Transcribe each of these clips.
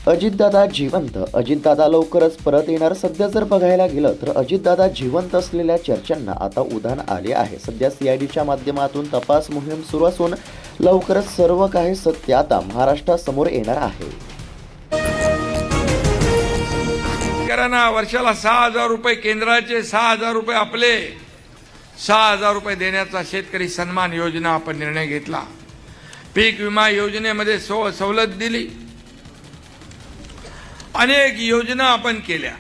अजितदादा जिवंत. अजितदादा लवकरच परत येणार. सध्या जर बघायला गेलं तर अजितदादा जिवंत असलेल्या चर्चांना आता उधाण आले आहे. सध्या सीआयडीच्या माध्यमातून तपास मोहीम सुरू असून लवकरच सर्व काही सत्य आता महाराष्ट्रासमोर येणार आहे. शेतकऱ्यांना वर्षाला 6,000 रुपये केंद्राचे, 6,000 रुपये आपले, 6,000 रुपये देण्याचा शेतकरी सन्मान योजना आपण निर्णय घेतला. पीक विमा योजनेमध्ये सवलत दिली. अनेक योजना आपण केल्या.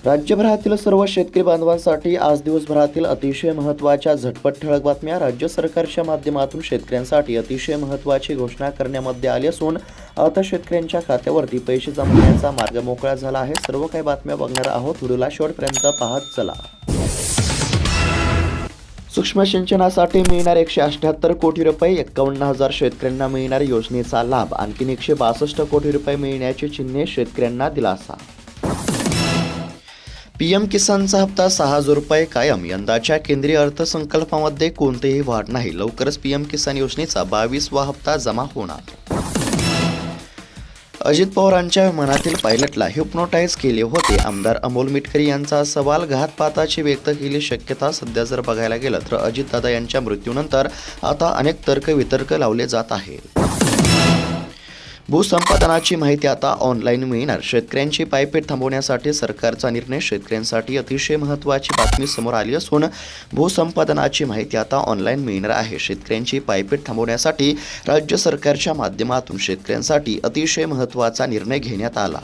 राज्यभरातील सर्व शेतकरी बांधवांसाठी आज दिवसभरातील अतिशय महत्त्वाच्या झटपट ठळक बातम्या. राज्य सरकारच्या माध्यमातून शेतकऱ्यांसाठी अतिशय महत्त्वाची घोषणा करण्यामध्ये आली असून आता शेतकऱ्यांच्या खात्यावरती पैसे जमवण्याचा मार्ग मोकळा झाला आहे. सर्व काही बातम्या बघणार आहोत. व्हिडिओला शेवटपर्यंत पाहत चला. सूक्ष्म सिंचनासाठी मिळणार 178 कोटी रुपये. 51,000 शेतकऱ्यांना मिळणार योजनेचा लाभ. आणखी 162 कोटी रुपये मिळण्याची चिन्हे. शेतकऱ्यांना दिलासा. पीएम किसानचा हप्ता 6,000 रुपये कायम. यंदाच्या केंद्रीय अर्थसंकल्पामध्ये कोणतीही वाढ नाही. लवकरच पीएम किसान योजनेचा 22वा हप्ता जमा होणार. अजित पवारांच्या मनातील पायलटला हिप्नोटाईज केले होते. आमदार अमोल मिटकरी यांचा सवाल. घातपाताची व्यक्त केली शक्यता. सध्या जर बघायला गेलं तर अजितदादा यांच्या मृत्यूनंतर आता अनेक तर्कवितर्क लावले जात आहेत. भूसंपादनाची माहिती आता ऑनलाईन मिळणार. शेतकऱ्यांची पायपीट थांबवण्यासाठी सरकारचा निर्णय. शेतकऱ्यांसाठी अतिशय महत्त्वाची बातमी समोर आली असून भूसंपादनाची माहिती आता ऑनलाईन मिळणार आहे. शेतकऱ्यांची पायपीट थांबवण्यासाठी राज्य सरकारच्या माध्यमातून शेतकऱ्यांसाठी अतिशय महत्त्वाचा निर्णय घेण्यात आला.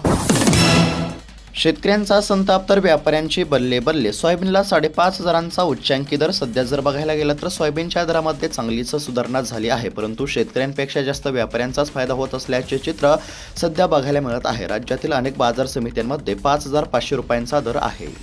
शेतकऱ्यांचा संताप तर व्यापाऱ्यांची बल्ले बल्ले. सोयाबीनला 5,500चा उच्चांकी दर. सध्या जर बघायला गेलं तर सोयाबीनच्या दरामध्ये चांगलीच सुधारणा झाली आहे, परंतु शेतकऱ्यांपेक्षा जास्त व्यापाऱ्यांचाच फायदा होत असल्याचे चित्र सध्या बघायला मिळत आहे. राज्यातील अनेक बाजार समित्यांमध्ये 5,500 रुपयांचा दर आहे.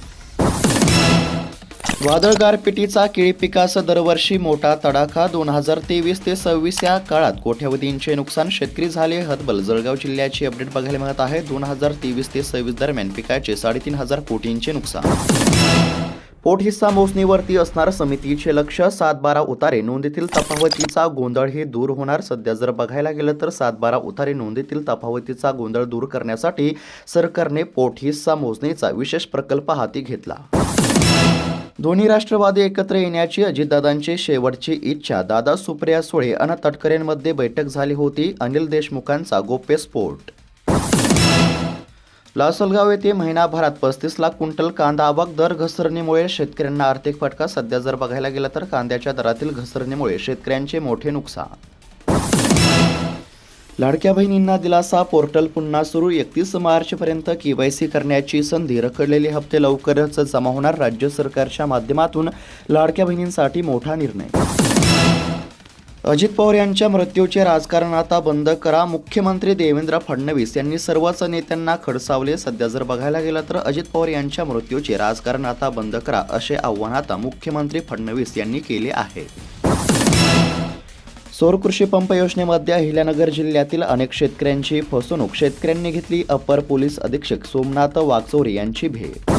वादळ गारपिटीचा केळी पिकास दरवर्षी मोठा तडाखा. 2023 ते 26 या काळात कोट्यवधींचे नुकसान. शेतकरी झाले हतबल. जळगाव जिल्ह्याची अपडेट बघायला मिळत आहे. 2023 ते 26 दरम्यान पिकाचे 3,500 कोटींचे नुकसान. पोट हिस्सा मोजणीवरती असणार समितीचे लक्ष. 7-12 उतारे नोंदीतील तफावतीचा गोंधळ हे दूर होणार. सध्या जर बघायला गेलं तर 7-12 उतारे नोंदीतील तफावतीचा गोंधळ दूर करण्यासाठी सरकारने पोट हिस्सा मोजणीचा विशेष प्रकल्प हाती घेतला. दोन्ही राष्ट्रवादी एकत्र येण्याची अजितदादांची शेवटची इच्छा. दादा सुप्रिया सुळे अन तटकरेंमध्ये बैठक झाली होती. अनिल देशमुखांचा गौप्यस्फोट. लासलगाव येथे महिनाभरात 35 लाख क्विंटल कांदा आवक. दर घसरणीमुळे शेतकऱ्यांना आर्थिक फटका. सध्या जर बघायला गेलं तर कांद्याच्या दरातील घसरणीमुळे शेतकऱ्यांचे मोठे नुकसान. लाडक्या बहिणींना दिलासा. पोर्टल पुन्हा सुरू. 31 मार्चपर्यंत केवायसी करण्याची संधी. रखडलेले हप्ते लवकरच जमा होणार. राज्य सरकारच्या माध्यमातून लाडक्या बहिणींसाठी मोठा निर्णय. अजित पवार यांच्या मृत्यूचे राजकारण आता बंद करा. मुख्यमंत्री देवेंद्र फडणवीस यांनी सर्वच नेत्यांना खडसावले. सध्या जर बघायला गेलं तर अजित पवार यांच्या मृत्यूचे राजकारण आता बंद करा असे आव्हान आता मुख्यमंत्री फडणवीस यांनी केले आहे. सौर कृषी पंप योजनेमध्ये अहिल्यानगर जिल्ह्यातील अनेक शेतकऱ्यांची फसवणूक. शेतकऱ्यांनी घेतली अपर पोलीस अधीक्षक सोमनाथ वागचौरे यांची भेट.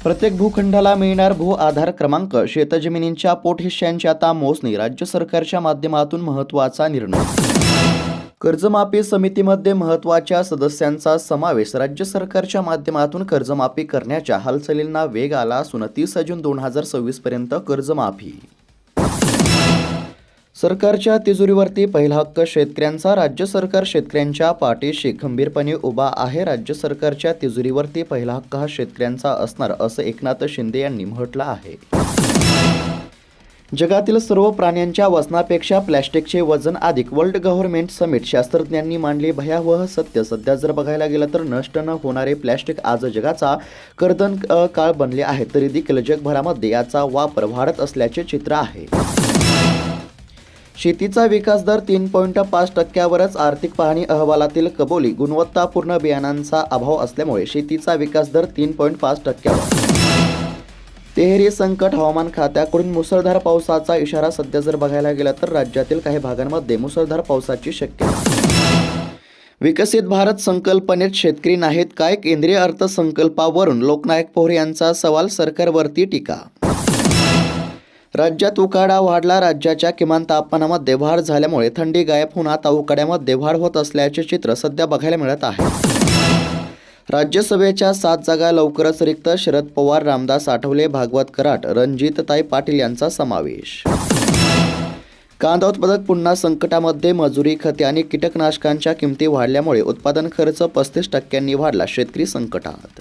प्रत्येक भूखंडाला मिळणार भू आधार क्रमांक. शेतजमिनींच्या पोट हिश्श्यांची आता मोजणी. राज्य सरकारच्या माध्यमातून महत्त्वाचा निर्णय. कर्जमाफी समितीमध्ये महत्त्वाच्या सदस्यांचा समावेश. राज्य सरकारच्या माध्यमातून कर्जमाफी करण्याच्या हालचालींना वेग आला असून 30 जून 2026 पर्यंत कर्जमाफी. सरकारच्या तिजोरीवरती पहिला हक्क शेतकऱ्यांचा. राज्य सरकार शेतकऱ्यांच्या पाठीशी खंबीरपणे उभा आहे. राज्य सरकारच्या तिजोरीवरती पहिला हक्क हा शेतकऱ्यांचा असणार असं एकनाथ शिंदे यांनी म्हटलं आहे. जगातील सर्व प्राण्यांच्या वजनापेक्षा प्लॅस्टिकचे वजन अधिक. World government summit. शास्त्रज्ञांनी मांडले भयावह सत्य. सध्या जर बघायला गेलं तर नष्ट न होणारे प्लॅस्टिक आज जगाचा कर्दन काळ बनले आहे. तरी देखील जगभरामध्ये याचा वापर वाढत असल्याचे चित्र आहे. शेतीचा विकास दर 3.5%वरच. आर्थिक पाहणी अहवालातील कबुली. गुणवत्तापूर्ण बियाणांचा अभाव असल्यामुळे शेतीचा विकास दर 3.5%वर. तेहरी संकट. हवामान खात्याकडून मुसळधार पावसाचा इशारा. सध्या जर बघायला गेला तर राज्यातील काही भागांमध्ये मुसळधार पावसाची शक्यता. विकसित भारत संकल्पनेत शेतकरी नाहीत काय? केंद्रीय अर्थसंकल्पावरून लोकनायक पोहरे यांचा सवाल. सरकारवरती टीका. राज्यात उकाडा वाढला. राज्याच्या किमान तापमानामध्ये वाढ झाल्यामुळे थंडी गायब होऊन आता उकाड्यामध्ये वाढ होत असल्याचे चित्र सध्या बघायला मिळत आहे. राज्यसभेच्या 7 जागा लवकरच रिक्त. शरद पवार, रामदास आठवले, भागवत कराड, रणजितताई पाटील यांचा समावेश. कांदा उत्पादक पुन्हा संकटामध्ये. मजुरी, खते आणि कीटकनाशकांच्या किमती वाढल्यामुळे उत्पादन खर्च 35% वाढला. शेतकरी संकटात.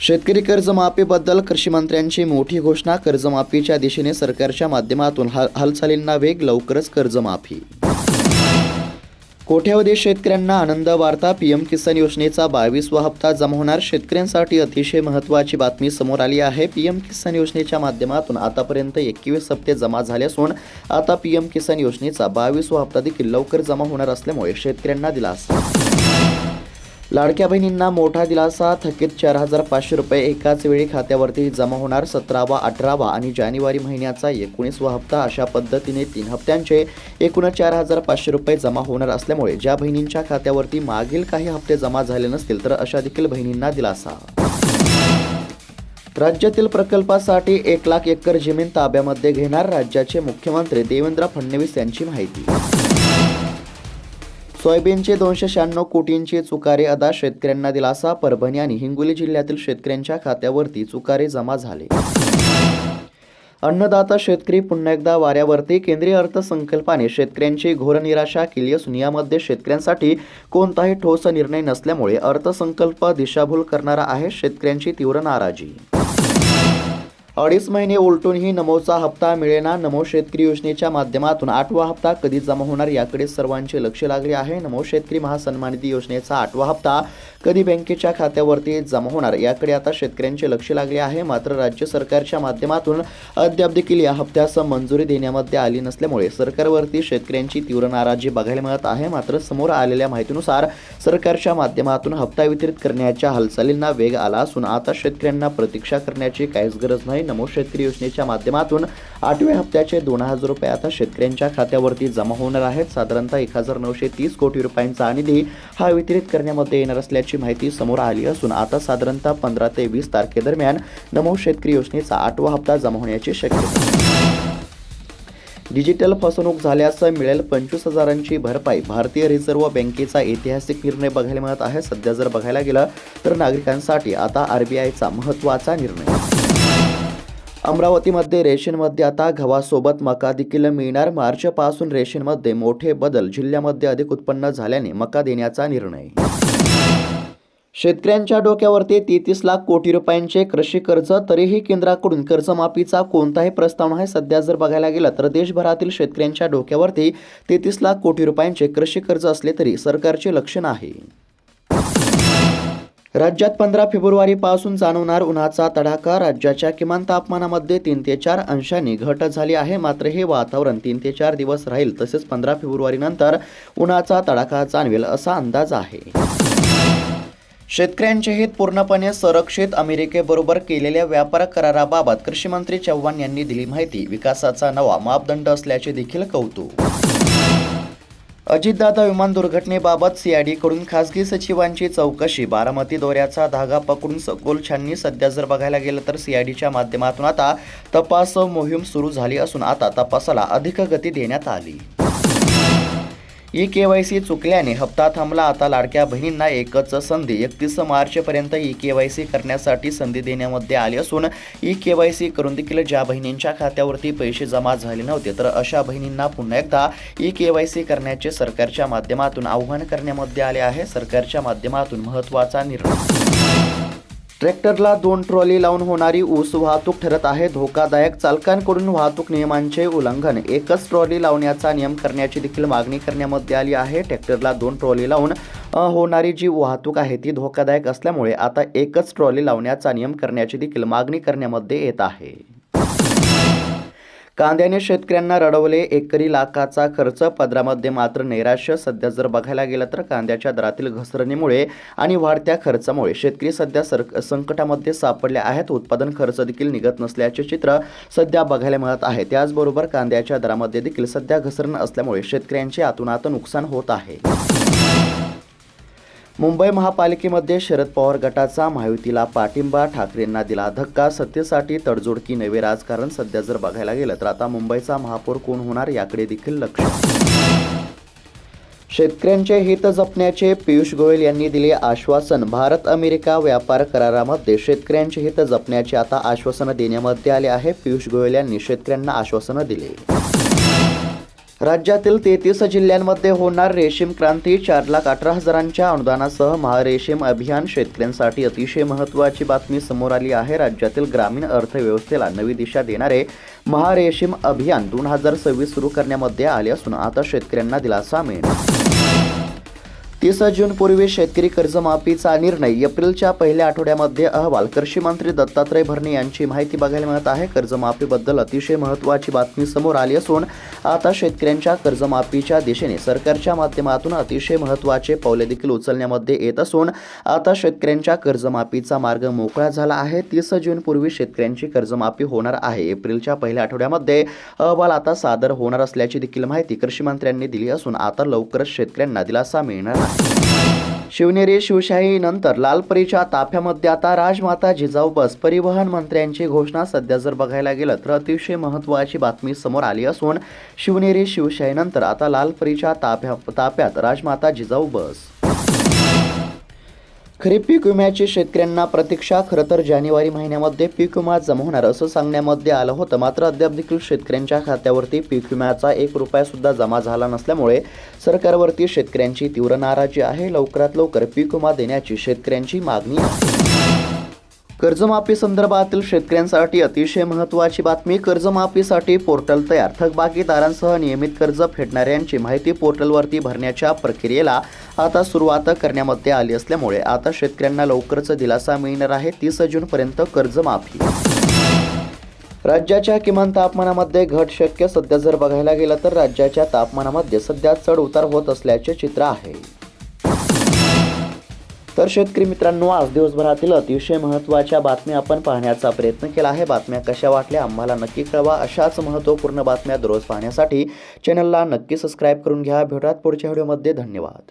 शेतकरी कर्जमाफीबद्दल कृषीमंत्र्यांची मोठी घोषणा. कर्जमाफीच्या दिशेने सरकारच्या माध्यमातून हालचालींना वेग. लवकरच कर्जमाफी. कोट्यावधी शेतकऱ्यांना आनंद वार्ता. पीएम किसान योजनेचा 22वा हप्ता जमा होणार. शेतकऱ्यांसाठी अतिशय महत्त्वाची बातमी समोर आली आहे. पीएम किसान योजनेच्या माध्यमातून आतापर्यंत 21 हप्ते जमा झाले असून आता पीएम किसान योजनेचा 22वा हप्ता देखील लवकर जमा होणार असल्यामुळे शेतकऱ्यांना दिलासा. लाडक्या बहिणींना मोठा दिलासा. थकीत 4,500 रुपये एकाच वेळी खात्यावरती जमा होणार. 17वा, 18वा आणि जानेवारी महिन्याचा 19वा हप्ता अशा पद्धतीने 3 हप्त्यांचे एकूण 4,500 रुपये जमा होणार असल्यामुळे ज्या बहिणींच्या खात्यावरती मागील काही हप्ते जमा झाले नसतील तर अशा देखील बहिणींना दिलासा. राज्यातील प्रकल्पासाठी 1 लाख एकर जमीन ताब्यामध्ये घेणार. राज्याचे मुख्यमंत्री देवेंद्र फडणवीस यांची माहिती. सोयाबीनचे 296 कोटींची चुकारे अदा. शेतकऱ्यांना दिलासा. परभणी आणि हिंगोली जिल्ह्यातील शेतकऱ्यांच्या खात्यावरती चुकारे जमा झाले. अन्नदाता शेतकरी पुन्हा एकदा वाऱ्यावरती. केंद्रीय अर्थसंकल्पाने शेतकऱ्यांची घोर निराशा केली असून यामध्ये शेतकऱ्यांसाठी कोणताही ठोस निर्णय नसल्यामुळे अर्थसंकल्प दिशाभूल करणारा आहे. शेतकऱ्यांची तीव्र नाराजी. 2.5 महिने उलटूनही नमोचा हप्ता मिळेना. नमो शेतकरी योजनेच्या माध्यमातून 8वा हप्ता कधी जमा होणार याकडे सर्वांचे लक्ष लागले आहे. नमो शेतकरी महासन्मान निधी योजनेचा 8वा हप्ता कधी बँकेच्या खात्यावरती जमा होणार याकडे आता शेतकऱ्यांचे लक्ष लागले आहे. मात्र राज्य सरकारच्या माध्यमातून अद्याप देखील या हप्त्यास मंजुरी देण्यामध्ये आली नसल्यामुळे सरकारवरती शेतकऱ्यांची तीव्र नाराजी बघायला मिळत आहे. मात्र समोर आलेल्या माहितीनुसार सरकारच्या माध्यमातून हप्ता वितरित करण्याच्या हालचालींना वेग आला असून आता शेतकऱ्यांना प्रतीक्षा करण्याची काहीच गरज नाही. नमो शेतकरी योजनेच्या माध्यमातून 8व्या हप्त्याचे 2,000 रुपये आता शेतकऱ्यांच्या खात्यावरती जमा होणार आहेत. साधारणतः 1,930 कोटी रुपयांचा निधी हा वितरित करण्यामध्ये येणार असल्याची माहिती समोर आली असून आता साधारणतः 15 ते 20 तारखेदरम्यान नमो शेतकरी योजनेचा 8वा हप्ता जमा होण्याची शक्यता. डिजिटल फसवणूक झाल्यास मिळेल 25,000ची भरपाई. भारतीय रिझर्व्ह बँकेचा ऐतिहासिक निर्णय बघायला मिळत आहे. सध्या जर बघायला गेलं तर नागरिकांसाठी आता आरबीआयचा महत्त्वाचा निर्णय. अमरावतीमध्ये रेशनमध्ये आता गव्हासोबत मका देखील मिळणार. मार्चपासून रेशनमध्ये मोठे बदल. जिल्ह्यामध्ये अधिक उत्पन्न झाल्याने मका देण्याचा निर्णय. शेतकऱ्यांच्या डोक्यावरती 33 लाख कोटी रुपयांचे कृषी कर्ज. तरीही केंद्राकडून कर्जमाफीचा कोणताही प्रस्ताव नाही. सध्या जर बघायला गेलं तर देशभरातील शेतकऱ्यांच्या डोक्यावरती 33 लाख कोटी रुपयांचे कृषी कर्ज असले तरी सरकारचे लक्ष नाही. राज्यात 15 फेब्रुवारीपासून जाणवणार उन्हाचा तडाखा. राज्याच्या किमान तापमानामध्ये 3 ते 4 अंशांनी घट झाली आहे. मात्र हे वातावरण 3 ते 4 दिवस राहील. तसेच 15 फेब्रुवारीनंतर उन्हाचा तडाखा जाणवेल असा अंदाज आहे. शेतकऱ्यांचे हित पूर्णपणे संरक्षित. अमेरिकेबरोबर केलेल्या व्यापार कराराबाबत कृषीमंत्री चव्हाण यांनी दिली माहिती. विकासाचा नवा मापदंड असल्याचे देखील कौतुक. अजितदादा विमान दुर्घटनेबाबत सीआयडीकडून खासगी सचिवांची चौकशी. बारामती दौऱ्याचा धागा पकडून सखोल छाननी. सध्या जर बघायला गेलं तर सीआयडीच्या माध्यमातून आता तपास मोहीम सुरू झाली असून आता तपासाला अधिक गती देण्यात आली. ई-केवायसी चुकल्याने हप्ता थांबला. आता लाडक्या बहिणींना एकच संधी. 31 मार्चपर्यंत ई-केवायसी करण्यासाठी संधी देण्यामध्ये आली असून ई-केवायसी करून देखील ज्या बहिणींच्या खात्यावरती पैसे जमा झाले नव्हते तर अशा बहिणींना पुन्हा एकदा ई-केवायसी करण्याचे सरकारच्या माध्यमातून आवाहन करण्यामध्ये आले आहे. सरकारच्या माध्यमातून महत्त्वाचा निर्णय. ट्रॅक्टरला 2 ट्रॉली लावून होणारी ऊस वाहतूक ठरत आहे धोकादायक. चालकांकडून वाहतूक नियमांचे उल्लंघन. एकच ट्रॉली लावण्याचा नियम करण्याची देखील मागणी करण्यामध्ये आली आहे. ट्रॅक्टरला 2 ट्रॉली लावून होणारी जी वाहतूक आहे ती धोकादायक असल्यामुळे आता एकच ट्रॉली लावण्याचा नियम करण्याची देखील मागणी करण्यामध्ये येत आहे. कांद्याने शेतकऱ्यांना रडवले. एकरी लाखाचा खर्च. पदरामध्ये मात्र नैराश्य. सध्या जर बघायला गेलं तर कांद्याच्या दरातील घसरणीमुळे आणि वाढत्या खर्चामुळे शेतकरी सध्या संकटामध्ये सापडले आहेत. उत्पादन खर्च देखील निघत नसल्याचे चित्र सध्या बघायला मिळत आहे. त्याचबरोबर कांद्याच्या दरामध्ये देखील सध्या घसरण असल्यामुळे शेतकऱ्यांचे आतुनात नुकसान होत आहे. मुंबई महापालिकेमध्ये शरद पवार गटाचा महायुतीला पाठिंबा, ठाकरेंना दिला धक्का, सत्तेसाठी तडजोड की नवे राजकारण. सध्या जर बघायला गेलं तर आता मुंबईचा महापौर कोण होणार याकडे देखील लक्ष. शेतकऱ्यांचे हित जपण्याचे पियुष गोयल यांनी दिले आश्वासन. भारत अमेरिका व्यापार करारामध्ये शेतकऱ्यांचे हित जपण्याचे आता आश्वासन देण्यामध्ये आले आहे. पियुष गोयल यांनी शेतकऱ्यांना आश्वासन दिले. राज्यातील 33 जिल्ह्यांमध्ये होणार रेशीम क्रांती. 4,18,000च्या अनुदानासह महारेशीम अभियान शेतकऱ्यांसाठी अतिशय महत्त्वाची बातमी समोर आली आहे. राज्यातील ग्रामीण अर्थव्यवस्थेला नवी दिशा देणारे महारेशीम अभियान 2026 सुरू करण्यामध्ये आले असून आता शेतकऱ्यांना दिलासा मिळणार. 30 जूनपूर्वी शेतकरी कर्जमाफीचा निर्णय. एप्रिलच्या पहिल्या आठवड्यामध्ये अहवाल. कृषी मंत्री दत्तात्रय भरणे यांची माहिती बघायला मिळत आहे. कर्जमाफीबद्दल अतिशय महत्त्वाची बातमी समोर आली असून आता शेतकऱ्यांच्या कर्जमाफीच्या दिशेने सरकारच्या माध्यमातून अतिशय महत्त्वाचे पावले देखील उचलण्यामध्ये येत असून आता शेतकऱ्यांच्या कर्जमाफीचा मार्ग मोकळा झाला आहे. 30 जूनपूर्वी शेतकऱ्यांची कर्जमाफी होणार आहे. एप्रिलच्या पहिल्या आठवड्यामध्ये अहवाल आता सादर होणार असल्याची देखील माहिती कृषी मंत्र्यांनी दिली असून आता लवकरच शेतकऱ्यांना दिलासा मिळणार आहे. शिवनेरी शिवशाहीनंतर लालपरीच्या ताफ्यामध्ये आता राजमाता जिजाऊ बस. परिवहन मंत्र्यांची घोषणा. सध्या जर बघायला गेलं तर अतिशय महत्त्वाची बातमी समोर आली असून शिवनेरी शिवशाहीनंतर आता लालपरीच्या ताफ्यात राजमाता जिजाऊ बस. खरीप पीक विम्याची शेतकऱ्यांना प्रतीक्षा. खरं तर जानेवारी महिन्यामध्ये पीक विमा जमा होणार असं सांगण्यामध्ये आलं होतं, मात्र अद्याप देखील शेतकऱ्यांच्या खात्यावरती पीक विम्याचा 1 रुपया सुद्धा जमा झाला नसल्यामुळे सरकारवरती शेतकऱ्यांची तीव्र नाराजी आहे. लवकरात लवकर पीक विमा देण्याची शेतकऱ्यांची मागणी आहे. कर्जमाफी संदर्भातील शेतकऱ्यांसाठी अतिशय महत्त्वाची बातमी. कर्जमाफीसाठी पोर्टल तयार. थकबाकीदारांसह नियमित कर्ज फेडणाऱ्यांची माहिती पोर्टलवरती भरण्याच्या प्रक्रियेला आता सुरुवात करण्यामध्ये आली असल्यामुळे आता शेतकऱ्यांना लवकरच दिलासा मिळणार आहे. 30 जूनपर्यंत कर्जमाफी. राज्याच्या किमान तापमानामध्ये घट शक्य. सध्या जर बघायला गेलं तर राज्याच्या तापमानामध्ये सध्या चढ उतार होत असल्याचे चित्र आहे. तर शेतकरी मित्रांनो, आज दिवसभरातील अतिशय महत्त्वाच्या बातम्या आपण पाहण्याचा प्रयत्न केला आहे. बातम्या कशा वाटल्या आम्हाला नक्की कळवा. अशाच महत्त्वपूर्ण बातम्या दररोज पाहण्यासाठी चॅनलला नक्की सबस्क्राईब करून घ्या. भेटूयात पुढच्या व्हिडिओमध्ये. धन्यवाद.